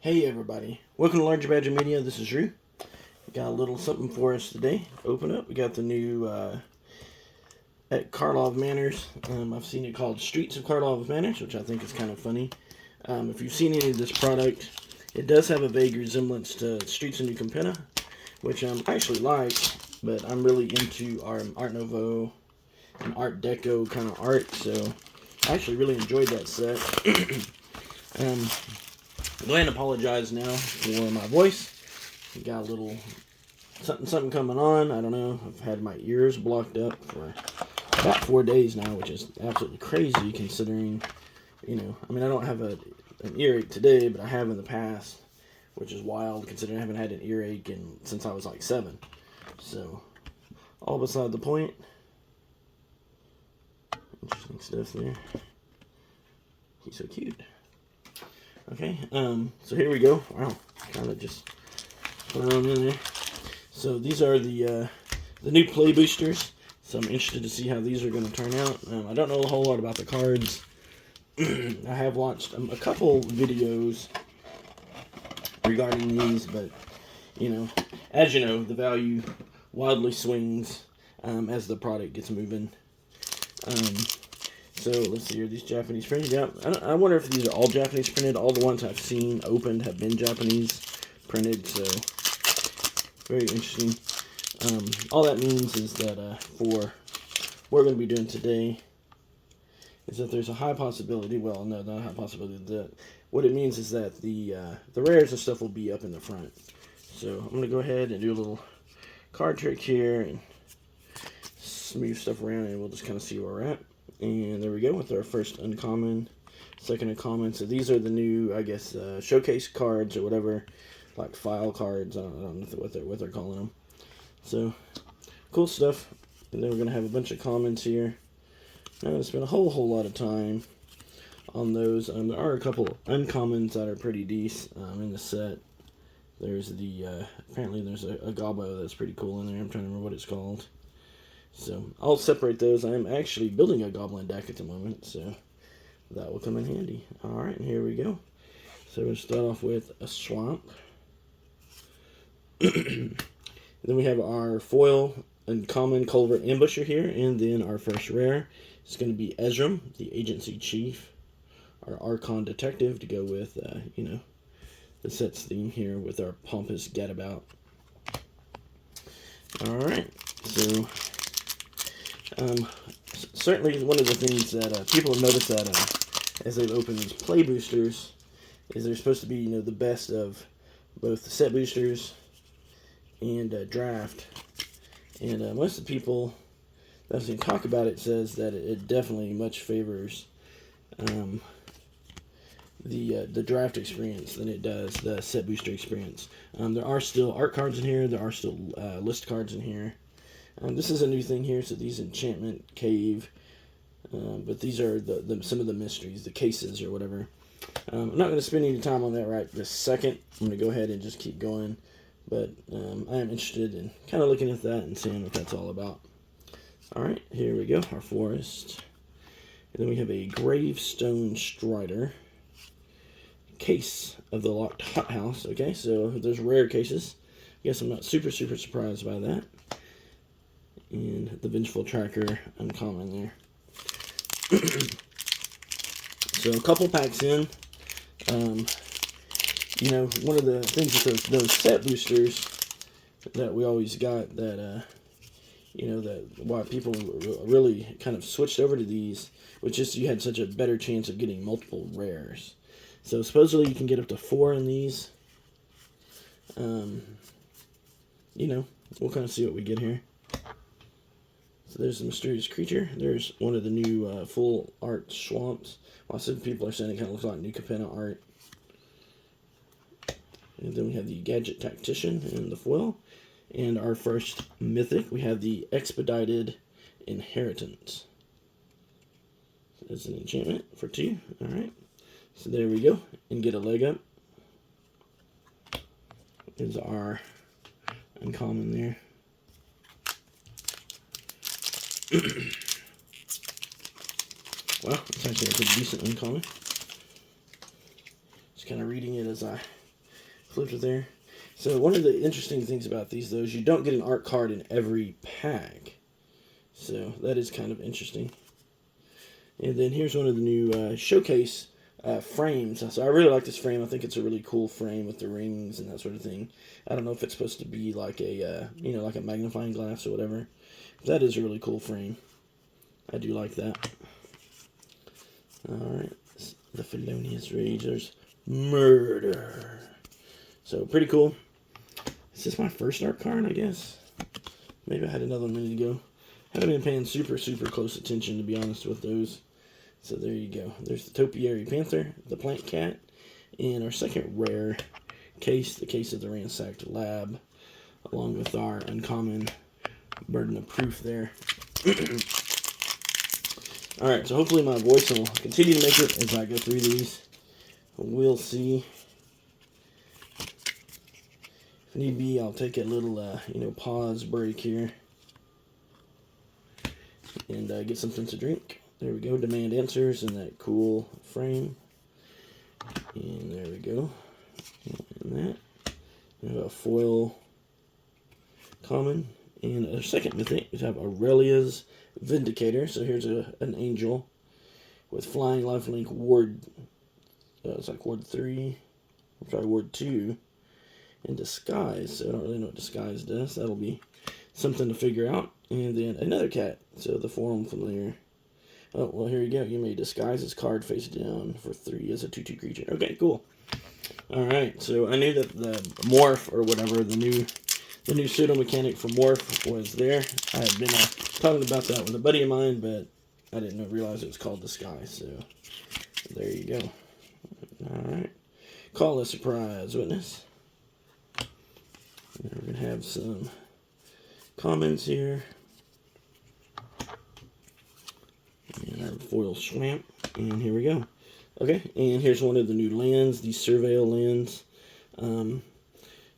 Hey everybody, welcome to Larger Badger Media. This is Drew. Got a little something for us today. Open up. We got the new at Karlov Manors. I've seen it called Streets of Karlov Manors, which I think is kind of funny. If you've seen any of this product, it does have a vague resemblance to Streets of New Capenna, which I actually like, but I'm really into our Art Nouveau and Art Deco kind of art, so I actually really enjoyed that set. Go ahead and apologize now for my voice. Got a little something coming on. I don't know. I've had my ears blocked up for about 4 days now, which is absolutely crazy considering, I don't have an earache today, but I have in the past, which is wild considering I haven't had an earache since I was like 7. So, all beside the point. Interesting stuff there. He's so cute. Okay, so here we go. Wow, kind of just put them in there. So these are the new play boosters. So I'm interested to see how these are going to turn out. I don't know a whole lot about the cards. I have watched a couple videos regarding these, but as you know, the value wildly swings as the product gets moving. So, let's see here, these Japanese printed. Yeah, I wonder if these are all Japanese printed. All the ones I've seen opened have been Japanese printed, so very interesting. All that means is that for what we're going to be doing today is that there's a high possibility, well, no, not a high possibility, that what it means is that the rares and stuff will be up in the front. So, I'm going to go ahead and do a little card trick here and move stuff around, and we'll just kind of see where we're at. And there we go with our first uncommon, second uncommon. So these are the new, I guess, showcase cards or whatever, like file cards. I don't know what they're calling them. So cool stuff. And then we're gonna have a bunch of comments here. I'm not gonna spend a whole lot of time on those. There are a couple uncommons that are pretty decent in the set. There's the apparently there's a gobbo that's pretty cool in there. I'm trying to remember what it's called. So, I'll separate those. I'm actually building a goblin deck at the moment, so that will come in handy. Alright, and here we go. So, we'll start off with a swamp. Then we have our foil uncommon culvert ambusher here, and then our first rare is going to be Ezram, the agency chief. Our Archon detective to go with, the set's theme here with our pompous gadabout. Alright, so certainly one of the things that people have noticed that as they've opened these play boosters is they're supposed to be, the best of both the set boosters and draft. And most of the people that I've seen talk about it says that it definitely much favors the draft experience than it does the set booster experience. There are still art cards in here. There are still list cards in here. This is a new thing here, so these enchantment cave, but these are some of the mysteries, the cases or whatever. I'm not going to spend any time on that right this second. I'm going to go ahead and just keep going, but I am interested in kind of looking at that and seeing what that's all about. Alright, here we go, our forest. And then we have a gravestone strider. Case of the locked hothouse. Okay, so there's rare cases. I guess I'm not super surprised by that. And the Vengeful Tracker uncommon there. So a couple packs in. One of the things with those set boosters that we always got that that why people really kind of switched over to these, which is you had such a better chance of getting multiple rares. So supposedly you can get up to 4 in these. We'll kind of see what we get here. So there's the mysterious creature. There's one of the new full art swamps. Well, some people are saying it kind of looks like New Capenna art. And then we have the gadget tactician and the foil. And our first mythic, we have the expedited inheritance. So that's an enchantment for 2. Alright. So there we go. And get a leg up. There's our uncommon there. Well, it's actually a pretty decent uncommon. Just kind of reading it as I flipped it there. So one of the interesting things about these, though, is you don't get an art card in every pack. So that is kind of interesting. And then here's one of the new showcase frames. So I really like this frame. I think it's a really cool frame with the rings and that sort of thing. I don't know if it's supposed to be like a, like a magnifying glass or whatever. But that is a really cool frame. I do like that. Alright. The Felonious Rage. There's Murder. So pretty cool. Is this my first art card, I guess? Maybe I had another one a minute ago. I haven't been paying super close attention, to be honest, with those. So there you go. There's the Topiary Panther, the Plant Cat, and our second rare case, the case of the Ransacked Lab, along with our uncommon Burden of Proof there. Alright, so hopefully my voice will continue to make it as I go through these. We'll see. If need be, I'll take a little, pause break here. And get something to drink. There we go. Demand answers in that cool frame. And there we go. And that. We have a foil common. And a second mythic. We have Aurelia's Vindicator. So here's an angel with flying lifelink ward. It's like ward 3. I'll try ward 2. And disguise. So I don't really know what disguise does. That'll be something to figure out. And then another cat. So the form familiar. Oh, well, here you go. You may disguise this card face down for 3 as a 2/2 creature. Okay, cool. Alright, so I knew that the morph, or whatever, the new pseudo mechanic for morph was there. I had been talking about that with a buddy of mine, but I didn't realize it was called disguise. So there you go. Alright. Call a surprise witness. We're going to have some comments here. And our foil swamp. And here we go. Okay, and here's one of the new lands, the Surveil lands.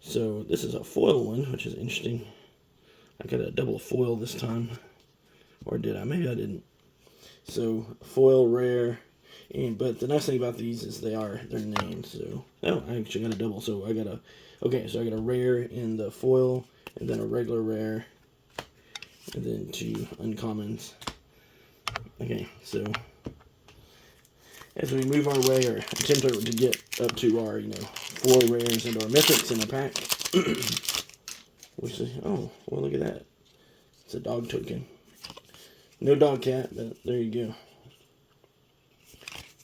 So this is a foil one, which is interesting. I got a double foil this time. Or did I? Maybe I didn't. So foil rare. But the nice thing about these is they're named. So oh, I actually got a double. So I got a rare in the foil, and then a regular rare, and then 2 uncommons. Okay, so as we move our way, or attempt to get up to our 4 rares and our mythics in a pack, which is, oh well, look at that. It's a dog token. No dog cat, but there you go.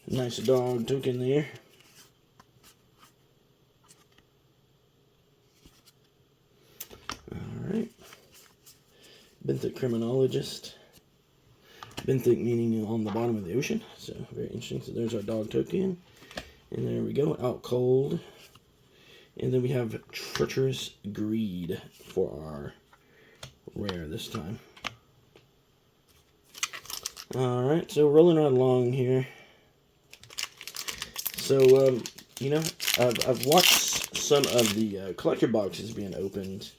Nice dog token there. Alright. Benthic Criminologist. Benthic meaning on the bottom of the ocean. So very interesting. So there's our dog token. And there we go. Out cold. And then we have Treacherous Greed for our rare this time. Alright, so rolling right along here. So, I've watched some of the collector boxes being opened,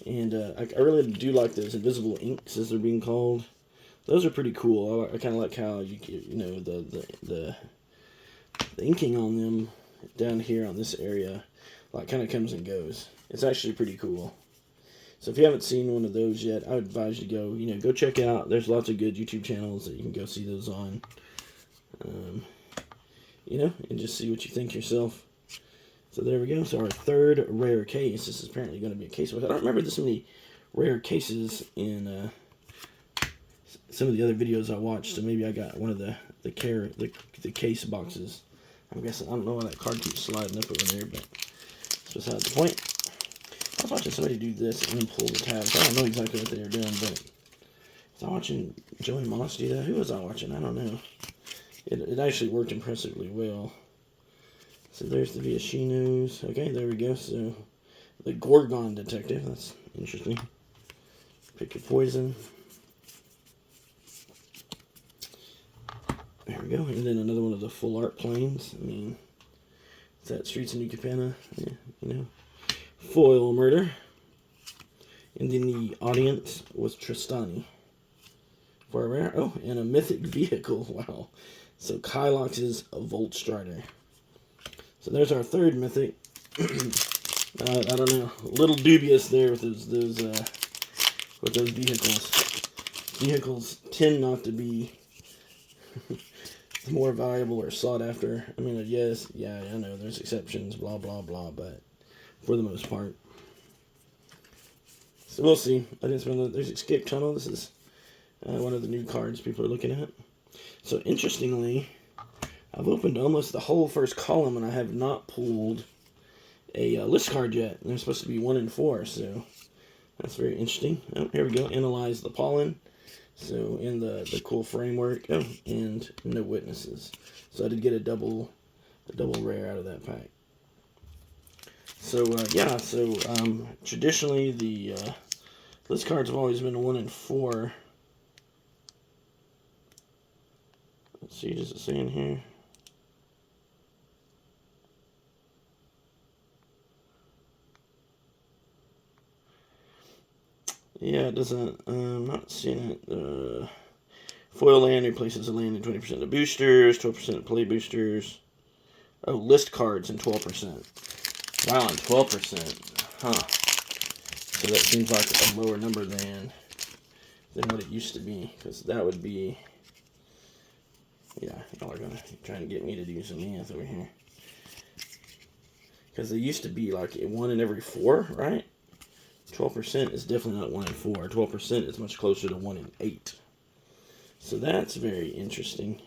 and I really do like those invisible inks, as they're being called. Those are pretty cool. I kind of like how the inking on them down here on this area, like, kind of comes and goes. It's actually pretty cool. So if you haven't seen one of those yet, I would advise you to go check out. There's lots of good YouTube channels that you can go see those on. And just see what you think yourself. So there we go. So our third rare case. This is apparently going to be a case. I don't remember this many rare cases in some of the other videos I watched. So maybe I got one of the case boxes. I'm guessing. I don't know why that card keeps sliding up over there, but that's beside the point. I was watching somebody do this and then pull the tabs. I don't know exactly what they were doing, but was I watching Joey Moss do that? Who was I watching? I don't know. It actually worked impressively well. So there's the Viashinos. Okay, there we go. So the Gorgon Detective. That's interesting. Pick your poison. There we go. And then another one of the full art planes. I mean, is that Streets of New Capenna? Yeah, Foil Murder. And then the audience was Tristani. For a rare. Oh, and a mythic vehicle. Wow. So Kylox's Volt Strider. So there's our third mythic. I don't know. A little dubious there with those vehicles. Vehicles tend not to be more valuable or sought after. I mean, yes, yeah, I know there's exceptions, blah blah blah, but for the most part. So we'll see. I didn't spend. There's Escape Tunnel. This is one of the new cards people are looking at. So interestingly, I've opened almost the whole first column, and I have not pulled a list card yet. And they're supposed to be 1 in 4, so that's very interesting. Oh, here we go. Analyze the pollen. So in the cool framework. Oh, and no witnesses. So I did get a double rare out of that pack. So yeah. So traditionally the list cards have always been 1 in 4. Let's see. Does it say in here? Yeah, it doesn't. I'm not seeing it. Foil land replaces a land in 20% of boosters, 12% of play boosters. Oh, list cards and 12%. Wow, and 12%. Huh. So that seems like a lower number than what it used to be. Because that would be... Yeah, y'all are going to try to get me to do some math over here. Because they used to be like 1 in every 4, right? 12% is definitely not 1 in 4. 12% is much closer to 1 in 8. So that's very interesting.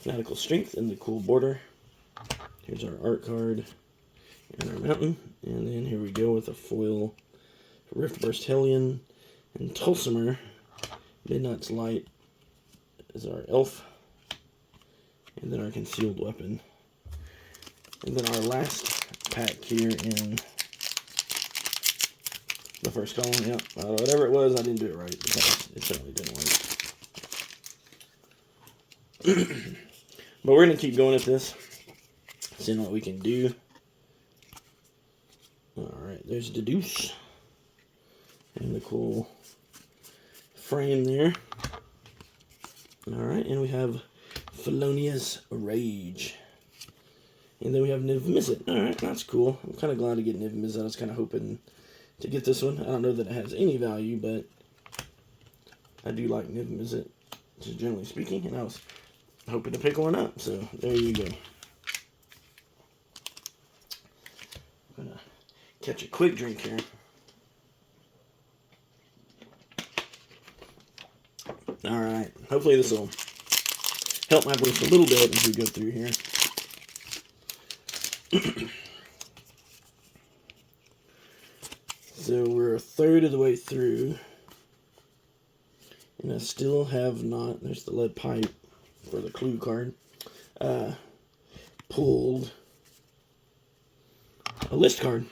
Fanatical Strength in the cool border. Here's our art card and our mountain. And then here we go with a foil Riftburst Hellion and Tulsimer. Midnight's Light is our elf. And then our concealed weapon. And then our last pack here in the first column. Yep. Whatever it was, I didn't do it right because it certainly didn't work. But we're going to keep going at this, seeing what we can do. Alright, there's the deuce. And the cool frame there. Alright, and we have Felonia's Rage. And then we have Niv Mizzet. Alright, that's cool. I'm kind of glad to get Niv Mizzet. I was kind of hoping to get this one. I don't know that it has any value, but I do like Niv Mizzet, just generally speaking. And I was hoping to pick one up, so there you go. I'm gonna catch a quick drink here. Alright, hopefully this will help my voice a little bit as we go through here. So we're a third of the way through, and I still have not, there's the lead pipe for the clue card, pulled a list card.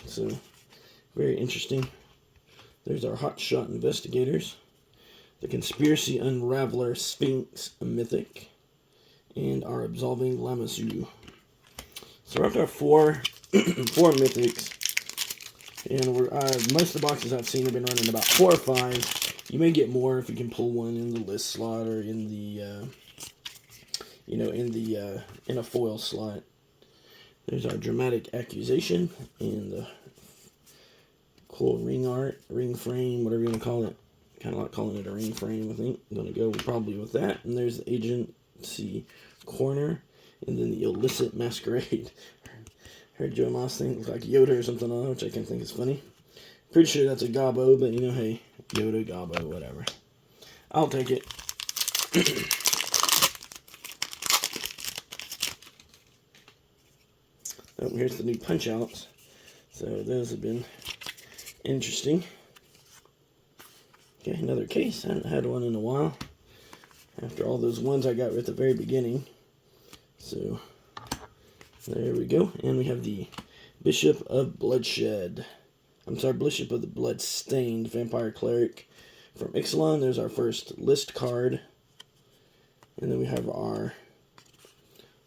So very interesting. There's our Hotshot Investigators, the Conspiracy Unraveler Sphinx, a mythic, and our Absolving Lamassu. So we're up to our four mythics, and we're most of the boxes I've seen have been running about 4 or 5. You may get more if you can pull one in the list slot or in the in a foil slot. There's our Dramatic Accusation and the cool ring art, ring frame, whatever you want to call it. Kind of like calling it a ring frame, I think. I'm going to go probably with that. And there's the Agency Corner, and then the Illicit Masquerade. Heard Joe Moss think it's like Yoda or something on it, which I can think is funny. Pretty sure that's a Gobbo, but hey, Yoda, Gobbo, whatever. I'll take it. Oh, here's the new punch-outs. So those have been interesting. Okay, another case. I haven't had one in a while. After all those ones I got at the very beginning. So there we go. And we have the Bishop of Bloodshed. Bishop of the Bloodstained Vampire Cleric from Ixalan. There's our first list card. And then we have our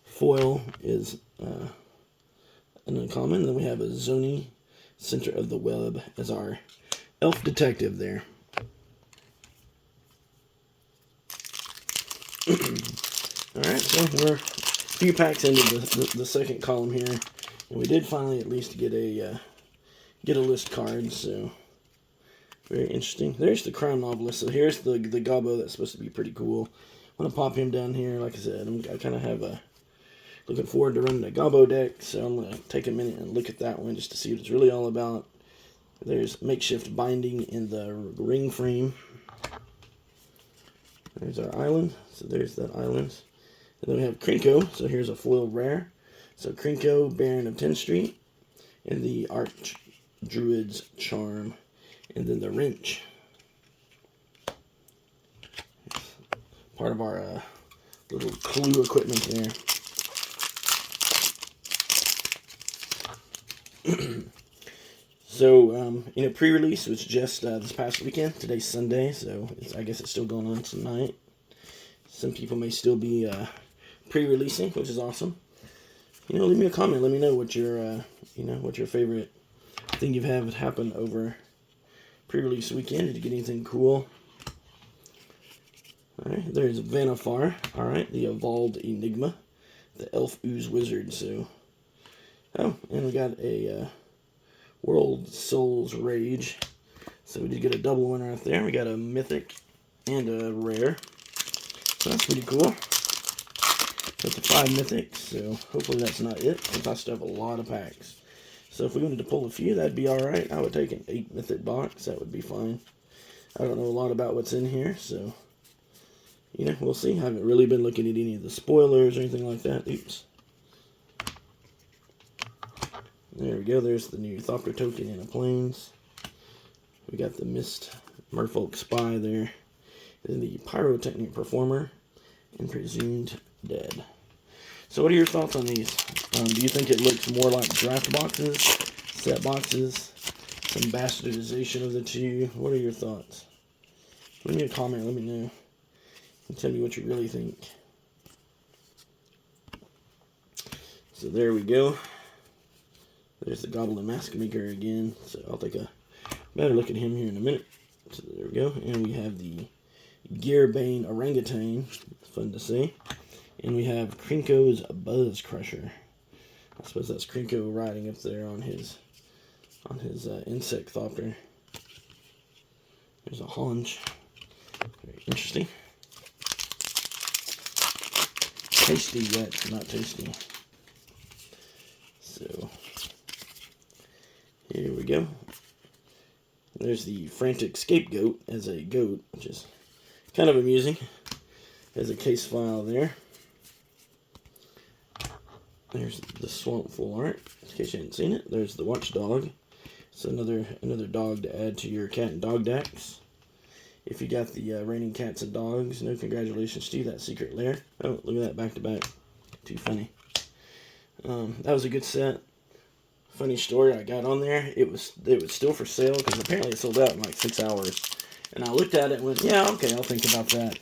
foil is an uncommon. And then we have a Zoni, Center of the Web, as our elf detective there. Alright, so we're a few packs into the second column here. we did finally at least get a list card, so very interesting. There's the crime novelist. So here's the Gobbo that's supposed to be pretty cool. I'm gonna pop him down here. Like I said, I kind of have a looking forward to running the Gobbo deck, so I'm gonna take a minute and look at that one just to see what it's really all about. There's makeshift binding in the ring frame. There's our island. So there's that island. And then we have Krinko. So here's a foil rare. So Krinko, Baron of 10th Street. And the Archdruid's Charm. And then the Wrench. Part of our little clue equipment there. So, pre-release was just this past weekend. Today's Sunday, so I guess it's still going on tonight. Some people may still be pre-releasing, which is awesome. Leave me a comment. Let me know what your, what your favorite thing you've had happen over pre-release weekend. Did you get anything cool? All right, there's Vanifar. All right, the Evolved Enigma, the Elf Ooze Wizard. So, and we got a World Souls Rage. So we did get a double winner right there. We got a mythic and a rare. So that's pretty cool. That's a 5 mythics, so hopefully that's not it, since I still have a lot of packs. So if we wanted to pull a few, that'd be alright. I would take an 8 mythic box, that would be fine. I don't know a lot about what's in here, so we'll see. I haven't really been looking at any of the spoilers or anything like that. Oops. There we go, there's the new Thopter token in the Plains. We got the Mist Merfolk Spy there. Then the Pyrotechnic Performer and Presumed Dead. So what are your thoughts on these? Do you think it looks more like draft boxes, set boxes, some bastardization of the two? What are your thoughts? Leave me a comment, let me know. And tell me what you really think. So there we go. There's the Goblin Mask Maker again. So I'll take a better look at him here in a minute. So there we go. And we have the Gearbane Orangutan. Fun to see. And we have Krinko's Buzz Crusher. I suppose that's Krinko riding up there on his insect thopter. There's a haunch. Very interesting. Tasty yet not tasty. So here we go. There's the Frantic Scapegoat as a goat, which is kind of amusing. There's a case file there. There's the Swamp Full art, in case you hadn't seen it. There's the Watchdog. It's another dog to add to your cat and dog decks. If you got the Raining Cats and Dogs, congratulations to you, that Secret Lair. Oh, look at that, back to back. Too funny. That was a good set. Funny story, I got on there. It was still for sale because apparently it sold out in like 6 hours. And I looked at it and went, yeah, okay, I'll think about that.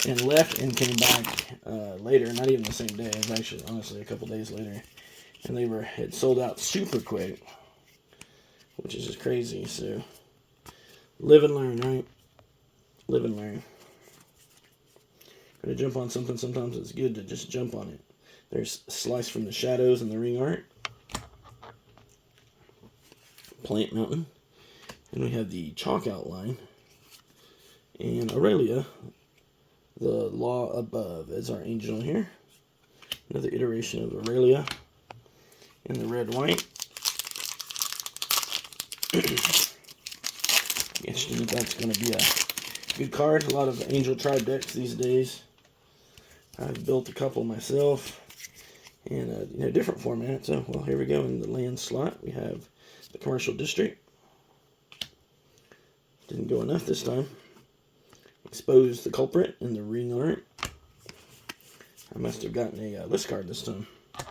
And left and came back later, not even the same day. It was actually, honestly, a couple days later. And had sold out super quick, which is just crazy. So, live and learn, right? Live and learn. When you jump on something, sometimes it's good to just jump on it. There's Slice from the Shadows and the ring art. Plant Mountain. And we have the Chalk Outline. And Aurelia, the Law Above, as our angel here. Another iteration of Aurelia in the red-white. Interesting if that's going to be a good card. A lot of Angel Tribe decks these days. I've built a couple myself in different formats. So, well, here we go. In the land slot, we have the Commercial District. Didn't go enough this time. Expose the Culprit in the ring art. I must have gotten a list card this time. I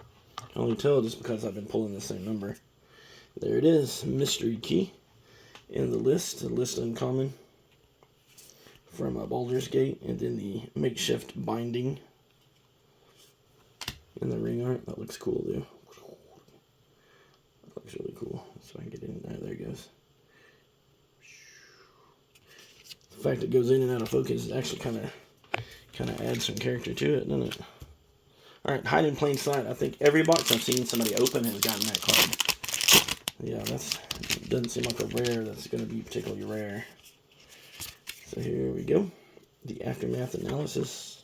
only tell just because I've been pulling the same number. There it is. Mystery Key in the list uncommon from Baldur's Gate, and then the Makeshift Binding in the ring art. That looks cool, dude. That looks really cool. So I can get in there. There it goes. The fact it goes in and out of focus actually kind of adds some character to it, doesn't it? Alright, hide in plain sight. I think every box I've seen somebody open has gotten that card. Yeah, doesn't seem like a rare that's going to be particularly rare. So here we go. The Aftermath Analysis.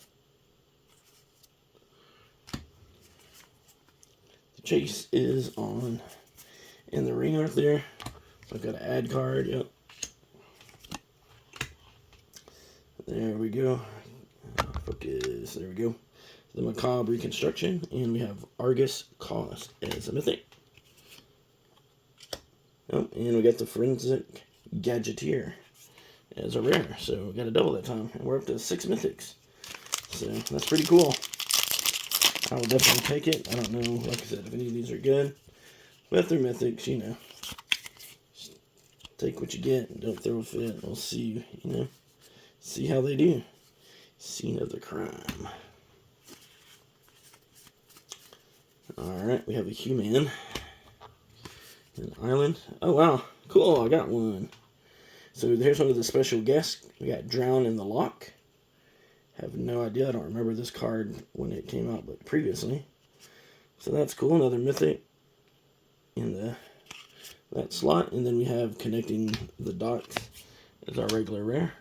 The chase is on in the ring right there. So I've got an ad card. Yep. There we go. Focus. There we go. The Macabre Reconstruction. And we have Argus Cost as a mythic. Oh, and we got the Forensic Gadgeteer as a rare. So we got a double that time. And we're up to 6 mythics. So that's pretty cool. I will definitely take it. I don't know, like I said, if any of these are good. But if they're mythics, you know, just take what you get and don't throw a fit. We'll see, you know, see how they do. Scene of the crime. Alright, we have a human. An island. Oh, wow. Cool, I got one. So here's one of the special guests. We got Drown in the Lock. Have no idea. I don't remember this card when it came out, but previously. So that's cool. Another mythic in that slot. And then we have Connecting the Dots as our regular rare.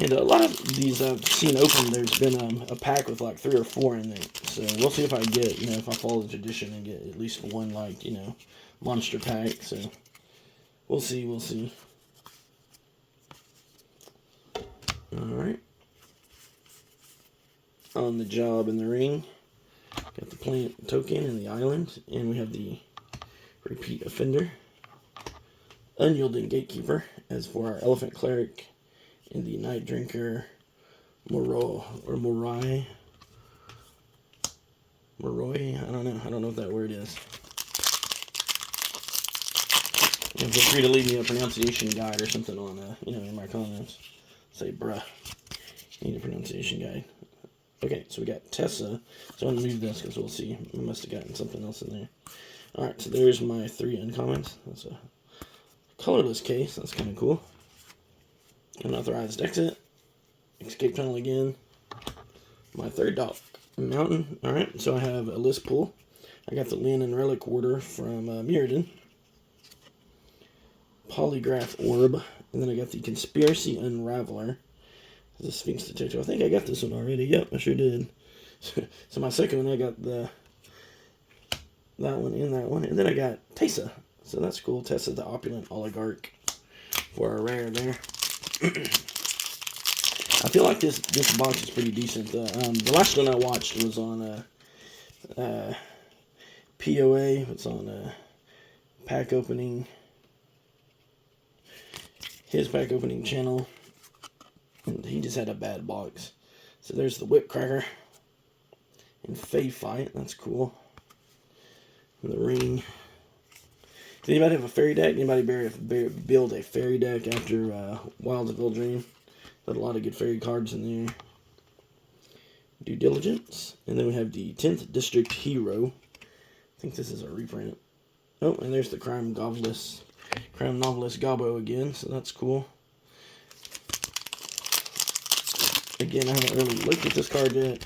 And a lot of these I've seen open, there's been a pack with like 3 or 4 in there. So we'll see if I get, you know, if I follow the tradition and get at least one, like, you know, monster pack. So we'll see, we'll see. Alright. On the Job in the Ring. Got the Plant Token and the Island. And we have the Repeat Offender. Unyielding Gatekeeper as for our Elephant Cleric. And the Night Drinker, Moroi. I don't know what that word is. And feel free to leave me a pronunciation guide or something on, you know, in my comments. Say, bruh, need a pronunciation guide. Okay, so we got Tessa. So I'm going to move this because we'll see. I must have gotten something else in there. Alright, so there's my 3 uncommons. That's a colorless case. That's kind of cool. Unauthorized Exit. Escape Tunnel again. My 3rd Dark Mountain. Alright, so I have a list pool. I got the Lin and Relic Order from Mirrodin. Polygraph Orb. And then I got the Conspiracy Unraveler. The Sphinx Detective. I think I got this one already. Yep, I sure did. So my second one, I got that one and that one. And then I got Tessa. So that's cool. Tessa, the Opulent Oligarch. For a rare there. I feel like this box is pretty decent. The last one I watched was on POA. It's on pack opening. His pack opening channel. And he just had a bad box. So there's the Whip Cracker. And Fey Fight. That's cool. And the Ring. Does anybody have a fairy deck? Anybody build a fairy deck after Wilds of Eldraine? Got a lot of good fairy cards in there. Due Diligence. And then we have the 10th District Hero. I think this is a reprint. Oh, and there's the Crime Novelist Gobbo again. So that's cool. Again, I haven't really looked at this card yet.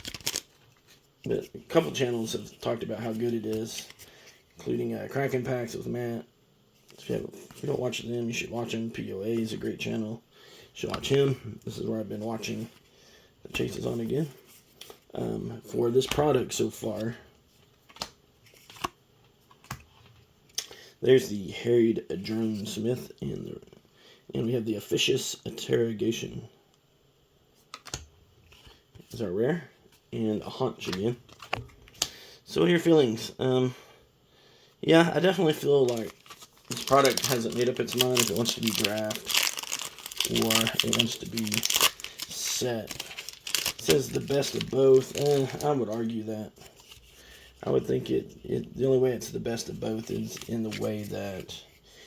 But a couple channels have talked about how good it is. Including Kraken Packs with Matt. If you don't watch them, you should watch him. POA is a great channel. You should watch him. This is where I've been watching the chases on again. For this product so far, there's the Harried Drone Smith, and we have the Officious Interrogation. Is our rare, and a Haunch again. So what are your feelings? Yeah, I definitely feel like this product hasn't made up its mind if it wants to be draft or it wants to be set. It says the best of both. I would argue that. I would think the only way it's the best of both is in the way that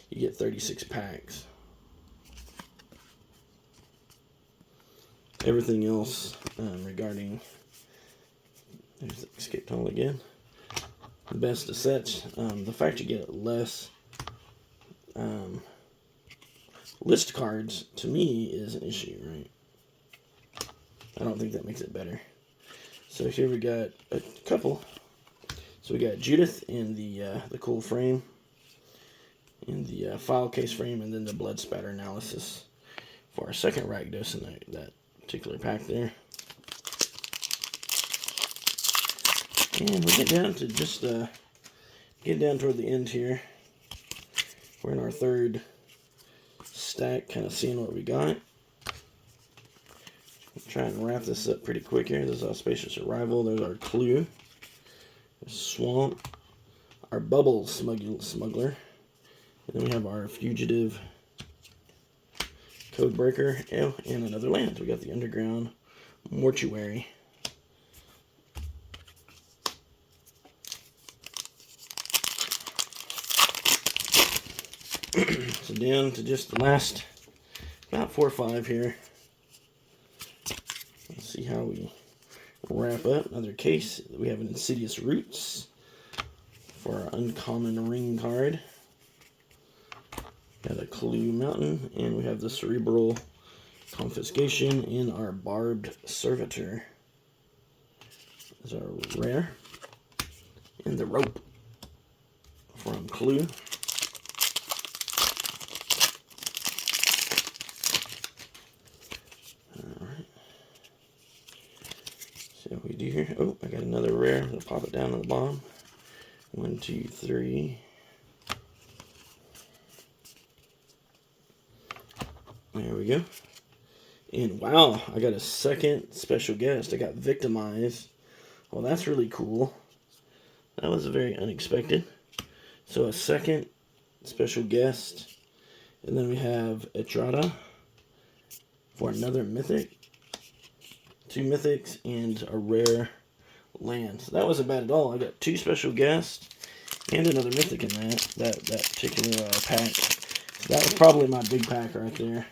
you get 36 packs. Everything else regarding... There's the Escape Tunnel again. The best of sets. The fact you get less list cards, to me, is an issue, right? I don't think that makes it better. So here we got a couple. So we got Judith in the cool frame, in the file case frame, and then the blood spatter analysis for our second Rakdos in that particular pack there. And we get down to just get down toward the end here. We're in our third stack, kind of seeing what we got. Try and wrap this up pretty quick here. This is Auspicious Arrival. There's our Clue. There's Swamp. Our Bubble Smuggler. And then we have our Fugitive Codebreaker. Oh, and another land. We got the Underground Mortuary. So down to just the last about 4 or 5 here. Let's see how we wrap up. Another case. We have an Insidious Roots for our uncommon ring card. Got a Clue Mountain, and we have the Cerebral Confiscation in our Barbed Servitor. There's our rare. And the Rope from Clue. What we do here. Oh, I got another rare. I'll pop it down on the bottom. 1, 2, 3. There we go. And wow, I got a second special guest. I got Victimized. Well, that's really cool. That was very unexpected. So a second special guest. And then we have Etrada for another mythic. 2 mythics and a rare land. So that wasn't bad at all. I got 2 special guests and another mythic in that particular pack. So that was probably my big pack right there.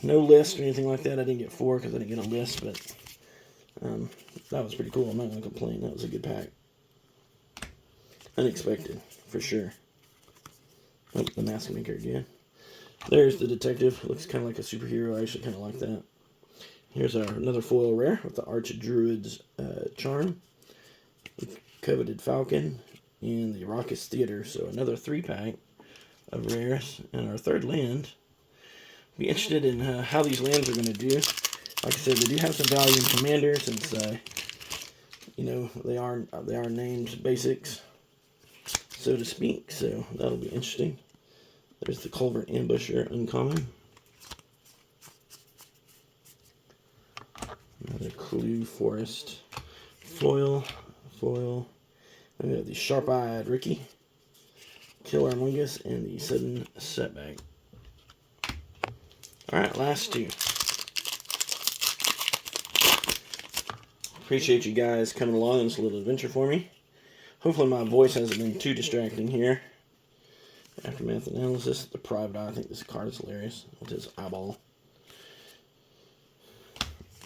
No list or anything like that. I didn't get 4 because I didn't get a list, but that was pretty cool. I'm not going to complain. That was a good pack. Unexpected, for sure. Oh, the Mask Maker again. There's the Detective. Looks kind of like a superhero. I actually kind of like that. Here's another foil rare with the Archdruid's Charm, the Coveted Falcon, and the Raucous Theater. So another 3-pack of rares. And our third land. Be interested in how these lands are going to do. Like I said, they do have some value in Commander since you know they are named basics, so to speak. So that'll be interesting. There's the Culvert Ambusher uncommon. Another Clue Forest foil. Then we have the Sharp-Eyed Ricky, Killer Mungus, and the Sudden Setback. Alright, last 2. Appreciate you guys coming along on this little adventure for me. Hopefully my voice hasn't been too distracting here. Aftermath Analysis, the Private Eye. I think this card is hilarious with his eyeball.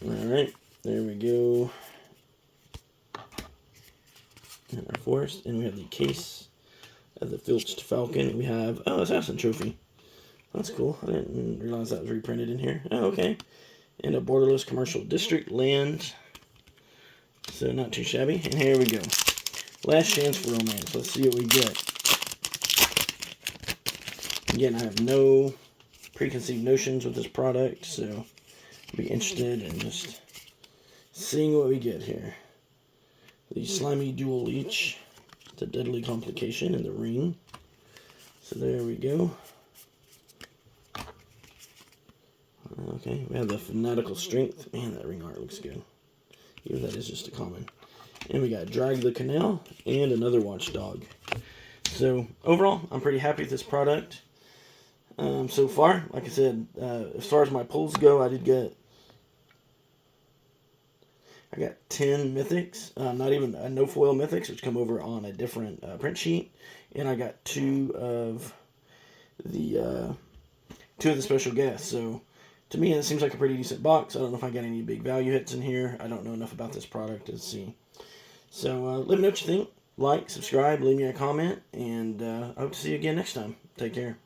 Alright, there we go. And our forest. And we have the case of the Filched Falcon. We have, Assassin Trophy. That's cool. I didn't realize that was reprinted in here. Oh, okay. And a Borderless Commercial District land. So not too shabby. And here we go. Last chance for romance. Let's see what we get. Again, I have no preconceived notions with this product, so I'll be interested in just seeing what we get here. The Slimy Dual Leech, the Deadly Complication in the ring. So there we go. Okay, we have the Fanatical Strength. Man, that ring art looks good. Even that is just a common. And we got Drag the Canal and another Watchdog. So overall, I'm pretty happy with this product. So far, like I said, as far as my pulls go, I got 10 mythics, not even no foil mythics, which come over on a different print sheet, and I got 2 of the special guests. So to me, it seems like a pretty decent box. I don't know if I got any big value hits in here. I don't know enough about this product to see. So let me know what you think. Like, subscribe, leave me a comment, and I hope to see you again next time. Take care.